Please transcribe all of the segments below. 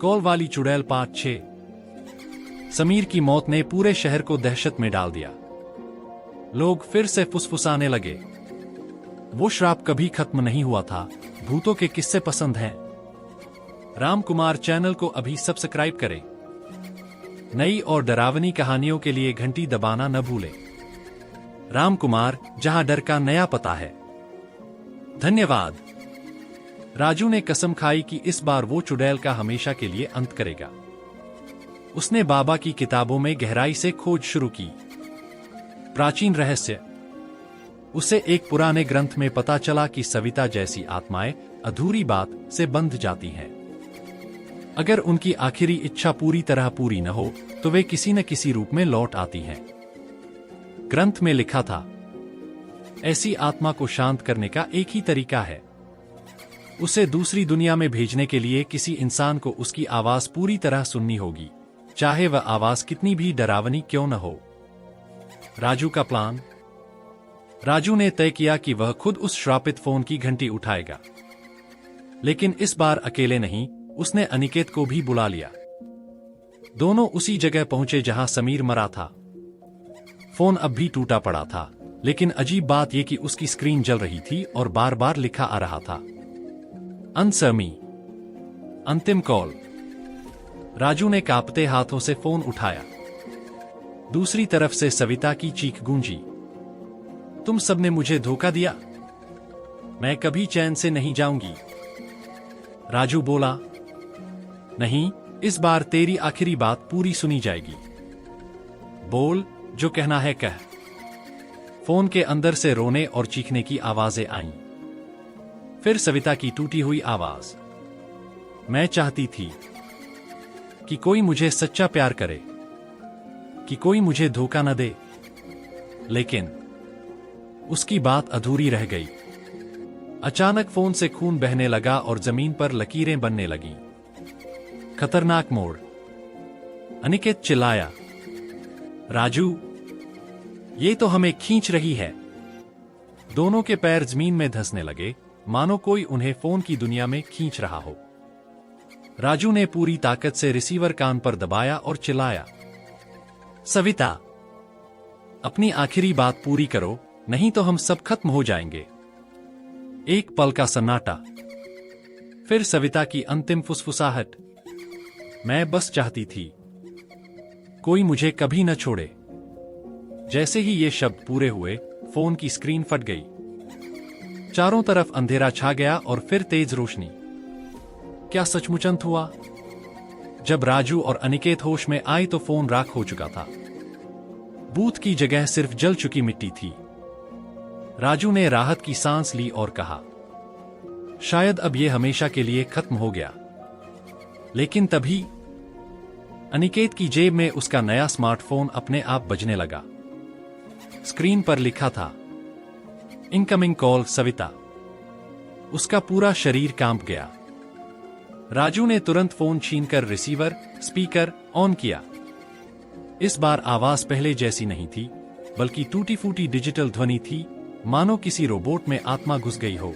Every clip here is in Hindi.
कॉल वाली चुड़ैल पार्ट 6। समीर की मौत ने पूरे शहर को दहशत में डाल दिया। लोग फिर से फुसफुसाने लगे। वो श्राप कभी खत्म नहीं हुआ था। भूतों के किस्से पसंद हैं? राम कुमार चैनल को अभी सब्सक्राइब करें। नई और डरावनी कहानियों के लिए घंटी दबाना न भूलें। राम कुमार, जहां डर का नया पता है। धन्यवाद। राजू ने कसम खाई कि इस बार वो चुड़ैल का हमेशा के लिए अंत करेगा। उसने बाबा की किताबों में गहराई से खोज शुरू की। प्राचीन रहस्य। उसे एक पुराने ग्रंथ में पता चला कि सविता जैसी आत्माएं अधूरी बात से बंध जाती हैं। अगर उनकी आखिरी इच्छा पूरी तरह पूरी न हो तो वे किसी न किसी रूप में लौट आती हैं। ग्रंथ में लिखा था, ऐसी आत्मा को शांत करने का एक ही तरीका है, उसे दूसरी दुनिया में भेजने के लिए किसी इंसान को उसकी आवाज पूरी तरह सुननी होगी, चाहे वह आवाज कितनी भी डरावनी क्यों न हो। राजू का प्लान। राजू ने तय किया कि वह खुद उस श्रापित फोन की घंटी उठाएगा, लेकिन इस बार अकेले नहीं, उसने अनिकेत को भी बुला लिया। दोनों उसी जगह पहुंचे जहां समीर मरा था। फोन अब भी टूटा पड़ा था, लेकिन अजीब बात यह कि उसकी स्क्रीन जल रही थी और बार बार लिखा आ रहा था, अनसमी, अंतिम कॉल। राजू ने कांपते हाथों से फोन उठाया। दूसरी तरफ से सविता की चीख गूंजी, तुम सबने मुझे धोखा दिया, मैं कभी चैन से नहीं जाऊंगी। राजू बोला, नहीं, इस बार तेरी आखिरी बात पूरी सुनी जाएगी। बोल, जो कहना है कह। फोन के अंदर से रोने और चीखने की आवाजें आईं। फिर सविता की टूटी हुई आवाज, मैं चाहती थी कि कोई मुझे सच्चा प्यार करे, कि कोई मुझे धोखा न दे, लेकिन उसकी बात अधूरी रह गई। अचानक फोन से खून बहने लगा और जमीन पर लकीरें बनने लगीं। खतरनाक मोड़। अनिकेत चिल्लाया, राजू, ये तो हमें खींच रही है। दोनों के पैर जमीन में धंसने लगे, मानो कोई उन्हें फोन की दुनिया में खींच रहा हो। राजू ने पूरी ताकत से रिसीवर कान पर दबाया और चिल्लाया, सविता, अपनी आखिरी बात पूरी करो, नहीं तो हम सब खत्म हो जाएंगे। एक पल का सन्नाटा। फिर सविता की अंतिम फुसफुसाहट, मैं बस चाहती थी कोई मुझे कभी न छोड़े। जैसे ही ये शब्द पूरे हुए, फोन की स्क्रीन फट गई। चारों तरफ अंधेरा छा गया और फिर तेज रोशनी। क्या सचमुच अंत हुआ? जब राजू और अनिकेत होश में आए तो फोन राख हो चुका था। बूथ की जगह सिर्फ जल चुकी मिट्टी थी। राजू ने राहत की सांस ली और कहा, शायद अब यह हमेशा के लिए खत्म हो गया। लेकिन तभी अनिकेत की जेब में उसका नया स्मार्टफोन अपने आप बजने लगा। स्क्रीन पर लिखा था, इनकमिंग कॉल सविता। उसका पूरा शरीर कांप गया। राजू ने तुरंत फोन छीनकर रिसीवर, स्पीकर ऑन किया। इस बार आवाज पहले जैसी नहीं थी, बल्कि टूटी फूटी डिजिटल ध्वनि थी, मानो किसी रोबोट में आत्मा घुस गई हो।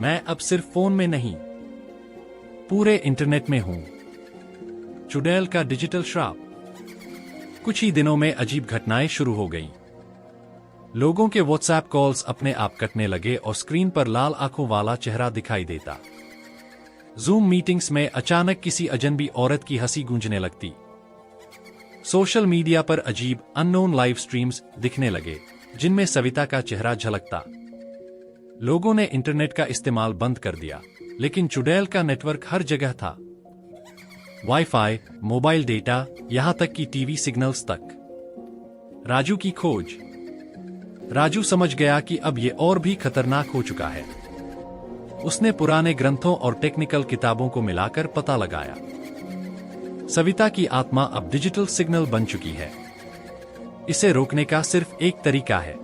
मैं अब सिर्फ फोन में नहीं, पूरे इंटरनेट में हूं। चुड़ैल का डिजिटल श्राप। कुछ ही दिनों में अजीब घटनाएं शुरू हो गईं। लोगों के व्हाट्सएप कॉल्स अपने आप कटने लगे और स्क्रीन पर लाल आंखों वाला चेहरा दिखाई देता। जूम मीटिंग्स में अचानक किसी अजनबी औरत की हंसी गूंजने लगती। सोशल मीडिया पर अजीब अननोन लाइव स्ट्रीम्स दिखने लगे, जिनमें सविता का चेहरा झलकता। लोगों ने इंटरनेट का इस्तेमाल बंद कर दिया, लेकिन चुड़ैल का नेटवर्क हर जगह था। वाईफाई, मोबाइल डेटा, यहां तक कि टीवी सिग्नल्स तक। राजू की खोज। राजू समझ गया कि अब यह और भी खतरनाक हो चुका है। उसने पुराने ग्रंथों और टेक्निकल किताबों को मिलाकर पता लगाया। सविता की आत्मा अब डिजिटल सिग्नल बन चुकी है। इसे रोकने का सिर्फ एक तरीका है,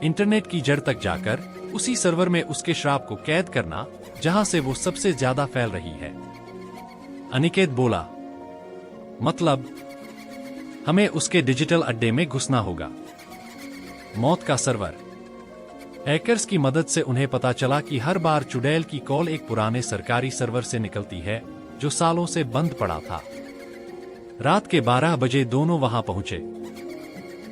इंटरनेट की जड़ तक जाकर उसी सर्वर में उसके श्राप को कैद करना, जहां से वो सबसे ज्यादा फैल रही है। अनिकेत बोला, मतलब हमें उसके डिजिटल अड्डे में घुसना होगा। मौत का सर्वर। हैकर्स की मदद से उन्हें पता चला कि हर बार चुड़ैल की कॉल एक पुराने सरकारी सर्वर से निकलती है, जो सालों से बंद पड़ा था। रात के 12 बजे दोनों वहां पहुंचे।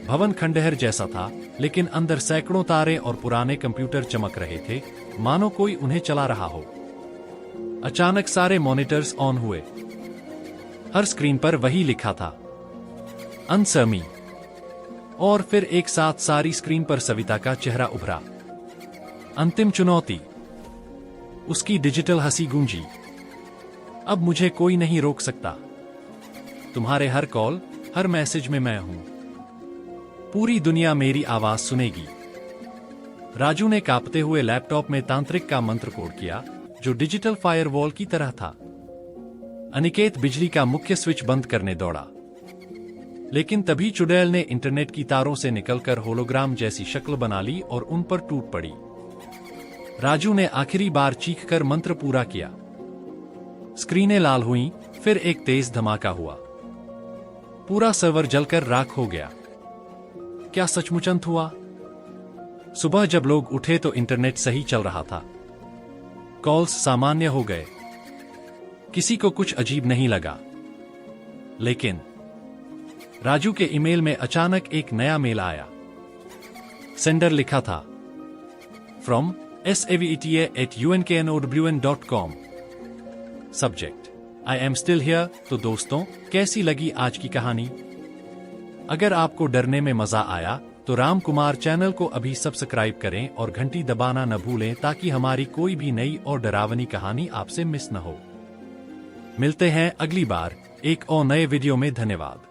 भवन खंडहर जैसा था, लेकिन अंदर सैकड़ों तारे और पुराने कंप्यूटर चमक रहे थे, मानो कोई उन्हें चला रहा हो। अचानक सारे मॉनिटर्स ऑन हुए। हर स्क्रीन पर वही लिखा था, आंसर मी। और फिर एक साथ सारी स्क्रीन पर सविता का चेहरा उभरा। अंतिम चुनौती। उसकी डिजिटल हंसी गूंजी। अब मुझे कोई नहीं रोक सकता। तुम्हारे हर कॉल, हर मैसेज में मैं हूं। पूरी दुनिया मेरी आवाज सुनेगी। राजू ने कांपते हुए लैपटॉप में तांत्रिक का मंत्र कोड किया, जो डिजिटल फायरवॉल की तरह था। अनिकेत बिजली का मुख्य स्विच बंद करने दौड़ा, लेकिन तभी चुड़ैल ने इंटरनेट की तारों से निकलकर होलोग्राम जैसी शक्ल बना ली और उन पर टूट पड़ी। राजू ने आखिरी बार चीखकर मंत्र पूरा किया। स्क्रीनें लाल हुईं, फिर एक तेज धमाका हुआ। पूरा सर्वर जलकर राख हो गया। क्या सचमुच अंत हुआ? सुबह जब लोग उठे तो इंटरनेट सही चल रहा था। कॉल्स सामान्य हो गए। किसी को कुछ अजीब नहीं लगा। लेकिन राजू के ईमेल में अचानक एक नया मेल आया। सेंडर लिखा था, from savita@unknown.com। Subject, I am still here. तो दोस्तों, कैसी लगी आज की कहानी? अगर आपको डरने में मजा आया तो राम कुमार चैनल को अभी सब्सक्राइब करें और घंटी दबाना न भूलें, ताकि हमारी कोई भी नई और डरावनी कहानी आपसे मिस न हो। मिलते हैं अगली बार एक और नए वीडियो में। धन्यवाद।